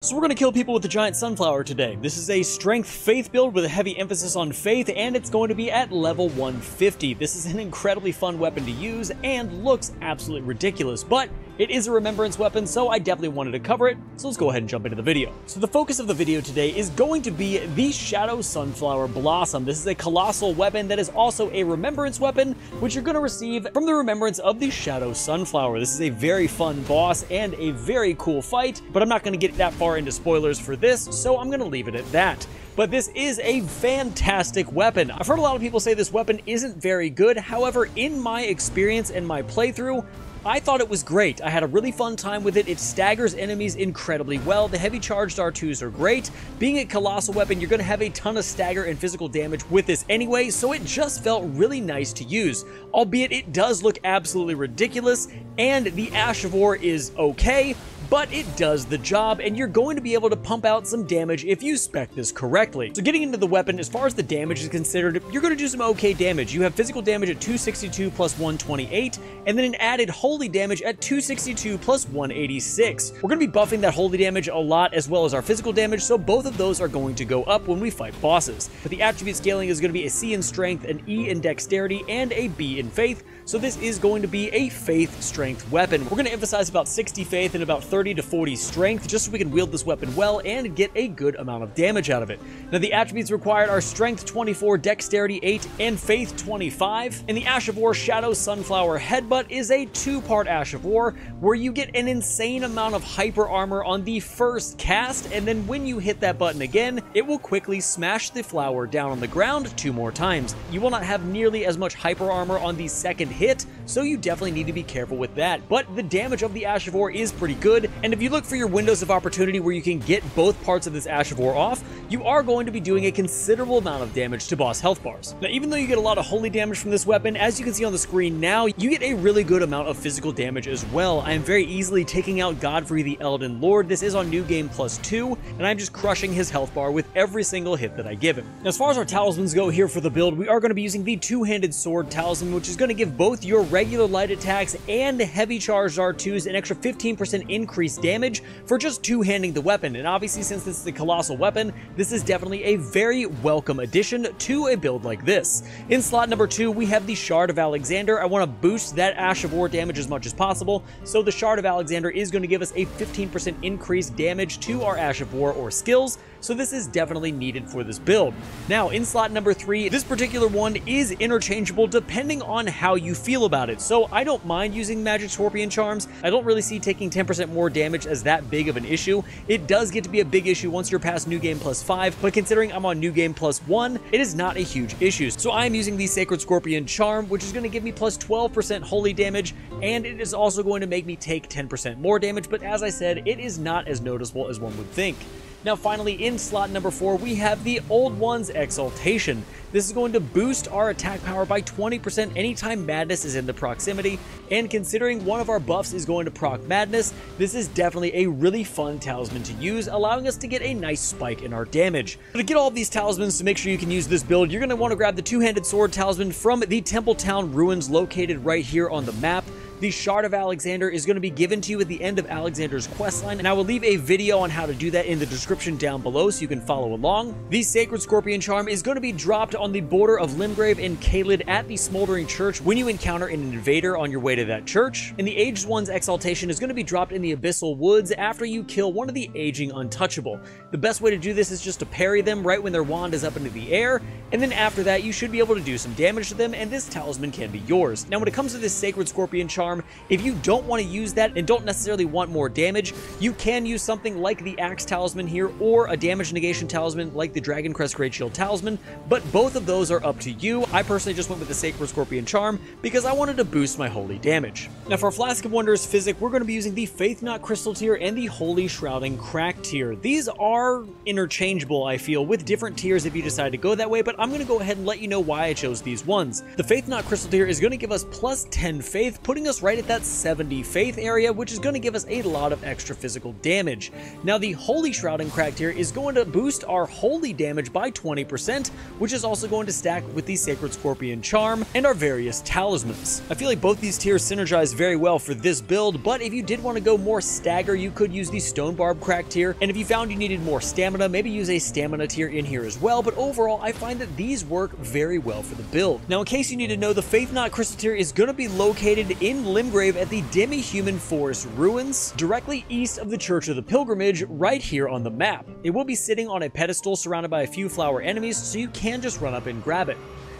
So we're going to kill people with the giant sunflower today. This is a strength faith build with a heavy emphasis on faith, and it's going to be at level 150. This is an incredibly fun weapon to use and looks absolutely ridiculous, but it is a remembrance weapon, so I definitely wanted to cover it, so let's go ahead and jump into the video. So the focus of the video today is going to be the Shadow Sunflower Blossom. This is a colossal weapon that is also a remembrance weapon, which you're going to receive from the remembrance of the Shadow Sunflower. This is a very fun boss and a very cool fight, but I'm not going to get that far into spoilers for this, so I'm going to leave it at that. But this is a fantastic weapon. I've heard a lot of people say this weapon isn't very good. However, in my experience and my playthrough, I thought it was great. I had a really fun time with it. It staggers enemies incredibly well. The heavy charged R2s are great. Being a colossal weapon, you're going to have a ton of stagger and physical damage with this anyway, so it just felt really nice to use. Albeit it does look absolutely ridiculous, and the Ash of War is okay, but it does the job, and you're going to be able to pump out some damage if you spec this correctly. So getting into the weapon, as far as the damage is considered, you're going to do some okay damage. You have physical damage at 262 plus 128, and then an added holy damage at 262 plus 186. We're going to be buffing that holy damage a lot as well as our physical damage, so both of those are going to go up when we fight bosses. But the attribute scaling is going to be a C in strength, an E in dexterity, and a B in faith, so this is going to be a faith strength weapon. We're going to emphasize about 60 faith and about 30 to 40 strength, just so we can wield this weapon well and get a good amount of damage out of it. Now the attributes required are strength 24, dexterity 8, and faith 25. And the Ash of War Shadow Sunflower Headbutt is a two-part Ash of War, where you get an insane amount of hyper armor on the first cast, and then when you hit that button again, it will quickly smash the flower down on the ground 2 more times. You will not have nearly as much hyper armor on the second hit, so you definitely need to be careful with that. But the damage of the Ash of War is pretty good, and if you look for your windows of opportunity where you can get both parts of this Ash of War off, you are going to be doing a considerable amount of damage to boss health bars. Now, even though you get a lot of holy damage from this weapon, as you can see on the screen now, you get a really good amount of physical damage as well. I am very easily taking out Godfrey the Elden Lord. This is on New Game +2, and I'm just crushing his health bar with every single hit that I give him. Now, as far as our talismans go here for the build, we are going to be using the two-handed sword talisman, which is going to give both your regular light attacks and heavy charged R2s an extra 15% increased damage for just two-handing the weapon. And obviously, since this is a colossal weapon, this is definitely a very welcome addition to a build like this. In slot number 2, we have the Shard of Alexander. I want to boost that Ash of War damage as much as possible, so the Shard of Alexander is going to give us a 15% increased damage to our Ash of War or skills, so this is definitely needed for this build. Now, in slot number 3, this particular one is interchangeable depending on how you feel about it. So I don't mind using Magic Scorpion Charms. I don't really see taking 10% more damage as that big of an issue. It does get to be a big issue once you're past New Game +5, but considering I'm on New Game +1, it is not a huge issue. So I'm using the Sacred Scorpion Charm, which is going to give me plus 12% holy damage, and it is also going to make me take 10% more damage, but as I said, it is not as noticeable as one would think. Now finally, in slot number 4, we have the Old One's Exaltation. This is going to boost our attack power by 20% anytime Madness is in the proximity, and considering one of our buffs is going to proc Madness, this is definitely a really fun talisman to use, allowing us to get a nice spike in our damage. But to get all of these talismans to make sure you can use this build, you're going to want to grab the two-handed sword talisman from the Templetown ruins located right here on the map. The Shard of Alexander is going to be given to you at the end of Alexander's questline, and I will leave a video on how to do that in the description down below so you can follow along. The Sacred Scorpion Charm is going to be dropped on the border of Limgrave and Caelid at the Smoldering Church when you encounter an invader on your way to that church. And the Aged One's Exaltation is going to be dropped in the Abyssal Woods after you kill one of the Aging Untouchable. The best way to do this is just to parry them right when their wand is up into the air, and then after that you should be able to do some damage to them, and this talisman can be yours. Now when it comes to this Sacred Scorpion Charm, if you don't want to use that and don't necessarily want more damage, you can use something like the Axe Talisman here or a damage negation talisman like the Dragon Crest Great Shield Talisman, but both of those are up to you. I personally just went with the Sacred Scorpion Charm because I wanted to boost my holy damage. Now for Flask of Wonders Physic, we're going to be using the Faith Knot Crystal tier and the Holy Shrouding Crack tier. These are interchangeable, I feel, with different tiers if you decide to go that way, but I'm going to go ahead and let you know why I chose these ones. The Faith Knot Crystal tier is going to give us plus 10 faith, putting us us right at that 70 faith area, which is going to give us a lot of extra physical damage. Now the Holy Shroud and Cracked here is going to boost our holy damage by 20%, which is also going to stack with the Sacred Scorpion Charm and our various talismans. I feel like both these tiers synergize very well for this build, but if you did want to go more stagger, you could use the Stone Barb Cracked tier, and if you found you needed more stamina, maybe use a stamina tier in here as well, but overall I find that these work very well for the build. Now in case you need to know, the Faith Knot Crystal tier is going to be located in Limgrave at the Demi-Human Forest Ruins, directly east of the Church of the Pilgrimage, right here on the map. It will be sitting on a pedestal surrounded by a few flower enemies, so you can just run up and grab it.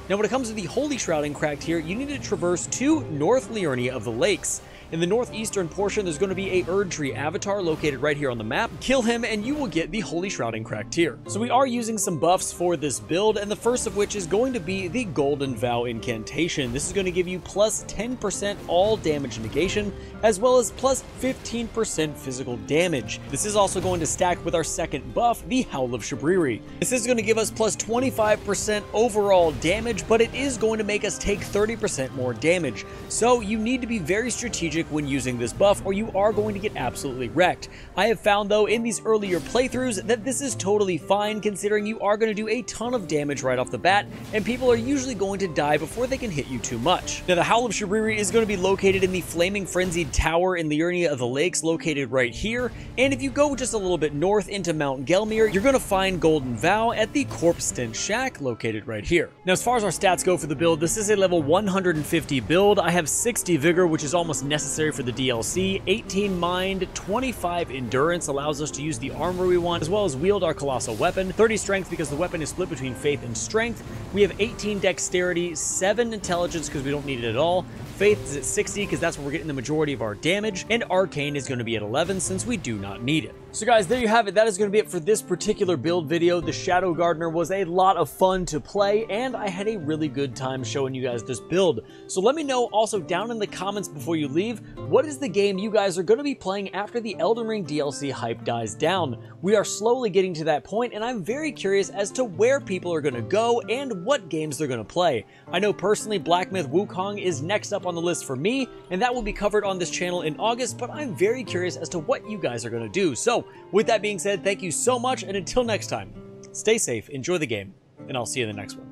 Now when it comes to the Holy Shroud and Cracked here, you need to traverse to North Liurnia of the Lakes. In the northeastern portion, there's going to be a Erd Tree avatar located right here on the map. Kill him and you will get the Holy Shroud and Cracked tier. So we are using some buffs for this build, and the first of which is going to be the Golden Vow incantation. This is going to give you plus 10% all damage negation, as well as plus 15% physical damage. This is also going to stack with our second buff, the Howl of Shabriri. This is going to give us plus 25% overall damage, but it is going to make us take 30% more damage. So you need to be very strategic when using this buff, or you are going to get absolutely wrecked. I have found though in these earlier playthroughs that this is totally fine, considering you are going to do a ton of damage right off the bat, and people are usually going to die before they can hit you too much. Now the Howl of Shabriri is going to be located in the Flaming Frenzied Tower in Liurnia of the Lakes, located right here, and if you go just a little bit north into Mount Gelmir, you're going to find Golden Vow at the Corpse Stench Shack, located right here. Now as far as our stats go for the build, this is a level 150 build. I have 60 Vigor, which is almost necessary for the DLC, 18 Mind, 25 Endurance allows us to use the armor we want, as well as wield our colossal weapon, 30 Strength because the weapon is split between Faith and Strength. We have 18 Dexterity, 7 Intelligence because we don't need it at all. Faith is at 60 because that's where we're getting the majority of our damage, and Arcane is going to be at 11 since we do not need it. So guys, there you have it. That is going to be it for this particular build video. The Shadow Gardner was a lot of fun to play, and I had a really good time showing you guys this build. So let me know also down in the comments before you leave, what is the game you guys are going to be playing after the Elden Ring DLC hype dies down? We are slowly getting to that point, and I'm very curious as to where people are going to go and what games they're going to play. I know personally Black Myth Wukong is next up on the list for me, and that will be covered on this channel in August, but I'm very curious as to what you guys are going to do. So with that being said, thank you so much, and until next time, stay safe, enjoy the game, and I'll see you in the next one.